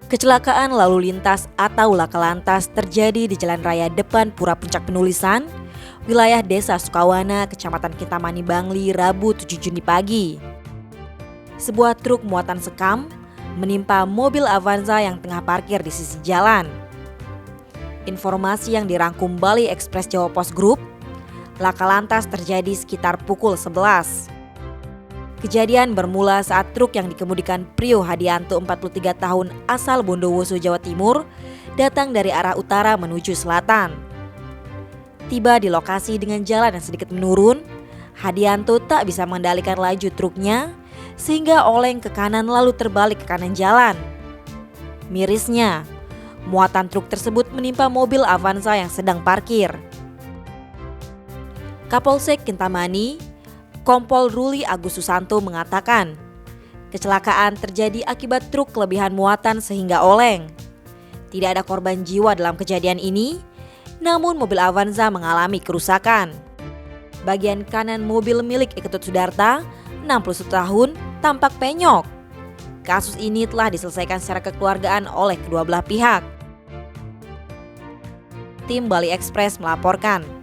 Kecelakaan lalu lintas atau laka lantas terjadi di jalan raya depan Pura Puncak Penulisan, wilayah Desa Sukawana, Kecamatan Kintamani, Bangli, Rabu 7 Juni pagi. Sebuah truk muatan sekam menimpa mobil Avanza yang tengah parkir di sisi jalan. Informasi yang dirangkum Bali Express Jawa Post Group, laka lantas terjadi sekitar pukul 11. Kejadian bermula saat truk yang dikemudikan Prio Hadianto 43 tahun asal Bondowoso, Jawa Timur datang dari arah utara menuju selatan. Tiba di lokasi dengan jalan yang sedikit menurun, Hadianto tak bisa mengendalikan laju truknya sehingga oleng ke kanan lalu terbalik ke kanan jalan. Mirisnya, muatan truk tersebut menimpa mobil Avanza yang sedang parkir. Kapolsek Kintamani, Kompol Ruli Agus Susanto mengatakan, kecelakaan terjadi akibat truk kelebihan muatan sehingga oleng. Tidak ada korban jiwa dalam kejadian ini, namun mobil Avanza mengalami kerusakan. Bagian kanan mobil milik Eketut Sudarta, 61 tahun, tampak penyok. Kasus ini telah diselesaikan secara kekeluargaan oleh kedua belah pihak. Tim Bali Express melaporkan.